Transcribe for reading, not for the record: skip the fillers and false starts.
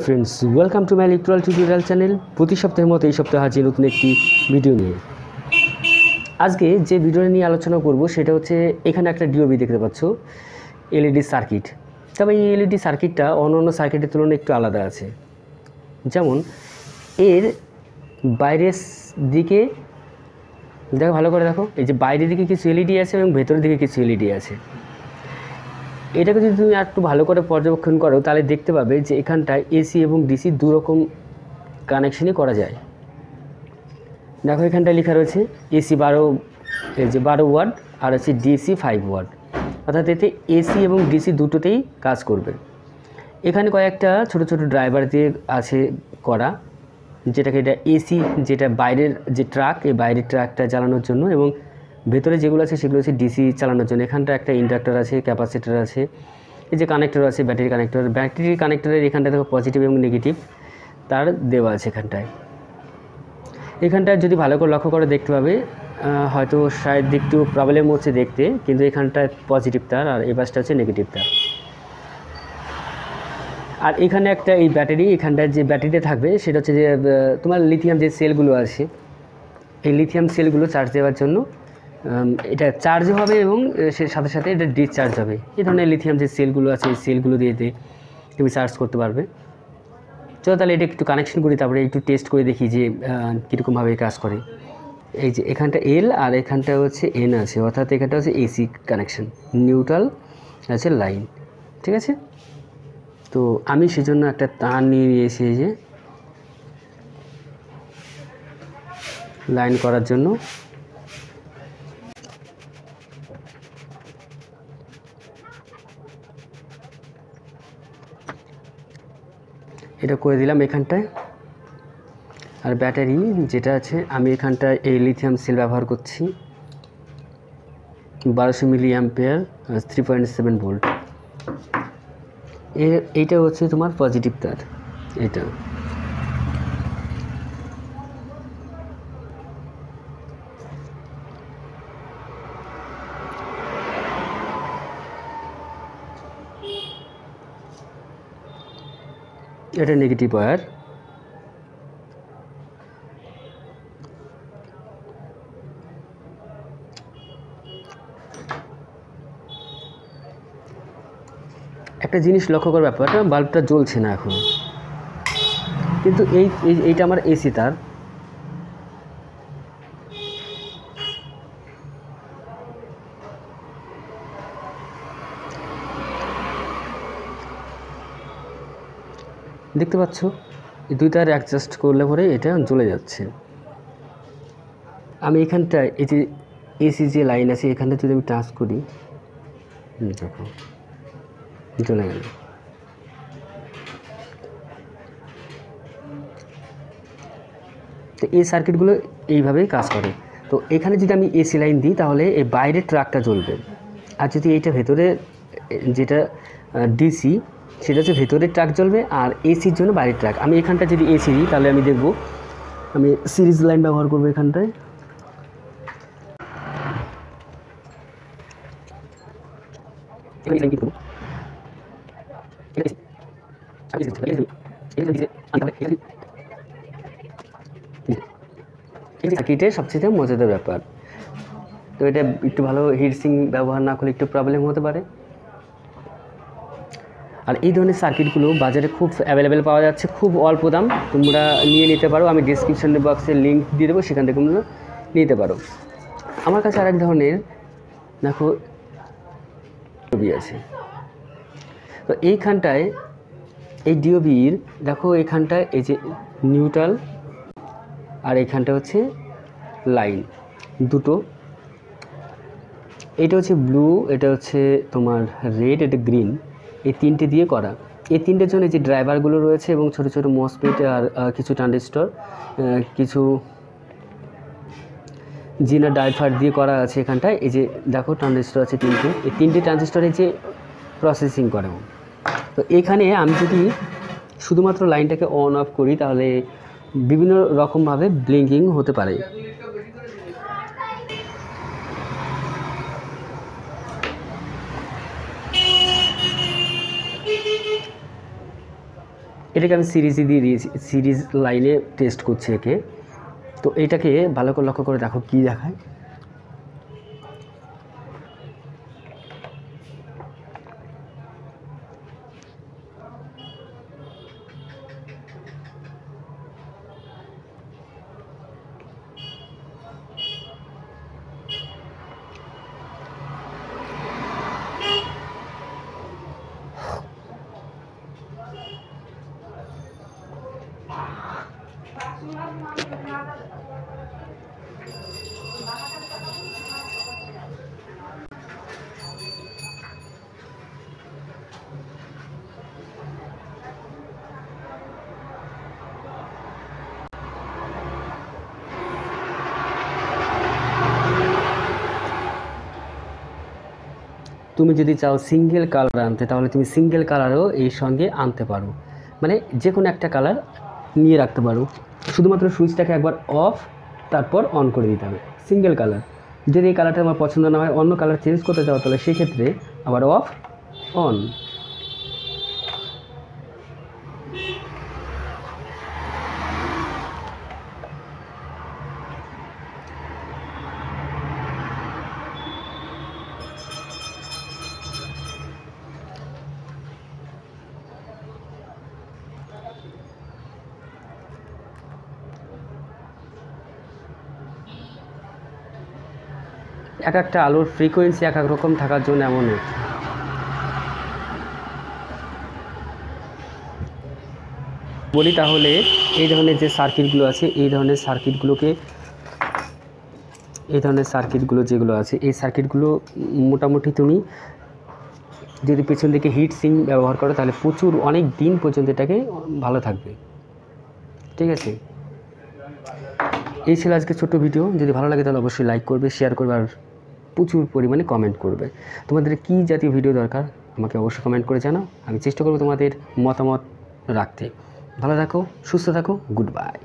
Friends, welcome to my electoral tutorial channel. প্রতি সপ্তাহের মতো এই সপ্তাহে হাজির নতুন একটি ভিডিও নিয়ে। আজকে যে ভিডিওটা নিয়ে আলোচনা করব সেটা হচ্ছে, এখানে একটা ডিওবি দেখতে পাচ্ছ, এলইডি সার্কিট। তবে এই এলইডি সার্কিটটা অন্যান্য সার্কিটের তুলনায় একটু আলাদা আছে। যেমন এর বাইরের দিকে দেখো, ভালো করে দেখো, এই যে বাইরের দিকে কিছু এলইডি আছে এবং ভেতরের দিকে কিছু এলইডি আছে। এটাকে যদি তুমি একটু ভালো করে পর্যবেক্ষণ করো তাহলে দেখতে পাবে যে এখানটায় এসি এবং ডিসি দুরকম কানেকশনই করা যায়। দেখো এখানটায় লেখা রয়েছে এসি 12 ওয়াট আর হচ্ছে ডিসি 5 ওয়াট, অর্থাৎ এতে এসি এবং ডিসি দুটোতেই কাজ করবে। এখানে কয়েকটা ছোট ছোট ড্রাইভার দিয়ে আছে করা, যেটাকে এটা এসি, যেটা বাইরের যে ট্রাক, এই বাইরের ট্রাকটা চালানোর জন্য, এবং ভেতরে যেগুলো আছে সেগুলো হচ্ছে ডিসি চালানোর জন্য। এখানটা একটা ইন্ডাক্টর আছে, ক্যাপাসিটার আছে, এই যে কানেক্টর আছে, ব্যাটারি কানেক্টর। ব্যাটারি কানেক্টরের এখানটা দেখো পজিটিভ এবং নেগেটিভ তার দেওয়া আছে এখানটায় যদি ভালো করে লক্ষ্য করে দেখতে পাবে, হয়তো শায়দ একটু প্রবলেম হচ্ছে দেখতে, কিন্তু এখানটায় পজিটিভ তার আর এই পাশটা হচ্ছে নেগেটিভ তার। আর এখানে একটা এই ব্যাটারি, এখানটায় যে ব্যাটারিটা থাকবে সেটা হচ্ছে যে তোমার লিথিয়াম যে সেলগুলো আছে, এই লিথিয়াম সেলগুলো চার্জ দেওয়ার জন্য এটা চার্জ হবে এবং সে সাথে সাথে এটা ডিসচার্জ হবে। এই ধরনের লিথিয়াম যে সেলগুলো আছে, এই সেলগুলো দিয়ে তুমি চার্জ করতে পারবে। চলো তাহলে এটা একটু কানেকশন করি, তারপরে একটু টেস্ট করে দেখি যে কীরকমভাবে কাজ করে। এই যে এখানটা এল আর এখানটা হচ্ছে এন আছে, অর্থাৎ এখানটা হচ্ছে এসি কানেকশন, নিউট্রাল আছে লাইন, ঠিক আছে। তো আমি সেজন্য একটা তার নিয়ে এসে যে লাইন করার জন্য এটা করে দিলাম এখানটায়। আর ব্যাটারি যেটা আছে, আমি এখানটায় এই লিথিয়াম সেল ব্যবহার করছি, 1200 মিলি অ্যাম্পিয়ার, 3.7 ভোল্ট। এইটা হচ্ছে তোমার পজিটিভ তার, এটা এটা নেগেটিভ ওয়্যার। একটা জিনিস লক্ষ্য করার ব্যাপারটা, বাল্বটা জ্বলছে না এখন, কিন্তু এইটা আমার এসি তার। দেখতে পাচ্ছ এই দুই তার অ্যাডজাস্ট করলে পরে এটা জ্বলে যাচ্ছে। আমি এখানটায় এই যে এসি যে লাইন আছে, এখানটা যদি আমি টাচ করি, দেখো জ্বলে গেল। তো এই সার্কিটগুলো এইভাবেই কাজ করে। তো এখানে যদি আমি এসি লাইন দিই তাহলে এই বাইরের ট্রাকটা জ্বলবে, আর যদি এইটা ভেতরে যেটা ডিসি, সেটা হচ্ছে ভেতরের ট্রাক জ্বলবে, আর এসির জন্য বাইরের ট্রাক। আমি এখানটা যদি এসি দিই তাহলে আমি দেখব, আমি সিরিজ লাইন ব্যবহার করবো এখানটায়। সার্কিটের সবচেয়ে মজাদার ব্যাপার, তো এটা একটু ভালো হিটসিং ব্যবহার না করলে একটু প্রবলেম হতে পারে। আর এই ধরনের সার্কিটগুলো বাজারে খুব অ্যাভেলেবেল পাওয়া যাচ্ছে, খুব অল্প দাম, তোমরা নিয়ে নিতে পারো। আমি ডিসক্রিপশন বক্সে লিঙ্ক দিয়ে দেবো, সেখান থেকে তোমরা নিতে পারো। আমার কাছে আরেক ধরনের দেখো ডিওবি আছে। তো এইখানটায় এই ডিওবির দেখো, এখানটায় এই যে নিউট্রাল আর এখানটা হচ্ছে লাইন দুটো, এটা হচ্ছে ব্লু, এটা হচ্ছে তোমার রেড, এটা গ্রিন, এই তিনটে দিয়ে করা। এই তিনটের জন্য যে ড্রাইভারগুলো রয়েছে এবং ছোটো ছোটো মসফেট আর কিছু ট্রানজিস্টর, কিছু জিনা ড্রাইভার দিয়ে করা আছে এখানটায়। এই যে দেখো ট্রানজিস্টর আছে তিনটে, এই তিনটে ট্রানজিস্টরে যে প্রসেসিং করে। তো এখানে আমি যদি শুধুমাত্র লাইনটাকে অন অফ করি তাহলে বিভিন্ন রকমভাবে ব্লিঙ্কিং হতে পারে। এটাকে আমি সিরিজে দিয়ে দিয়েছি, সিরিজ লাইনে টেস্ট করছি একে। তো এটাকে ভালো করে লক্ষ্য করে দেখো কী দেখায়। তুমি যদি চাও সিঙ্গেল কালার আনতে, তাহলে তুমি সিঙ্গেল কালারও এই সঙ্গে আনতে পারো, মানে যে কোনো একটা কালার নিয়ে রাখতে পারো। শুধুমাত্র সুইচটাকে একবার অফ তারপর অন করে দিতে হবে, সিঙ্গেল কালার। যদি এই কালারটা আমার পছন্দ না হয়, অন্য কালার চেঞ্জ করতে চাও, তাহলে সেক্ষেত্রে আবার অফ অন। এক একটা আলোর ফ্রিকোয়েন্সি এক এক রকম থাকার জন্য এমন বলি। তাহলে এই ধরনের যে সার্কিটগুলো আছে, এই ধরনের সার্কিটগুলো যেগুলো আছে, এই সার্কিটগুলো মোটামুটি তুমি যদি পেছন দিকে হিট সিং ব্যবহার করো, তাহলে প্রচুর অনেক দিন পর্যন্ত এটাকে ভালো থাকবে। ঠিক আছে, এই ছিল আজকে ছোট্ট ভিডিও। যদি ভালো লাগে তাহলে অবশ্যই লাইক করবে, শেয়ার করবে, আর প্রচুর পরিমাণে কমেন্ট করবে। তোমাদের কী জাতীয় ভিডিও দরকার আমাকে অবশ্যই কমেন্ট করে জানাও, আমি চেষ্টা করব তোমাদের মতামত রাখতে। ভালো থাকো, সুস্থ থাকো, গুড বাই।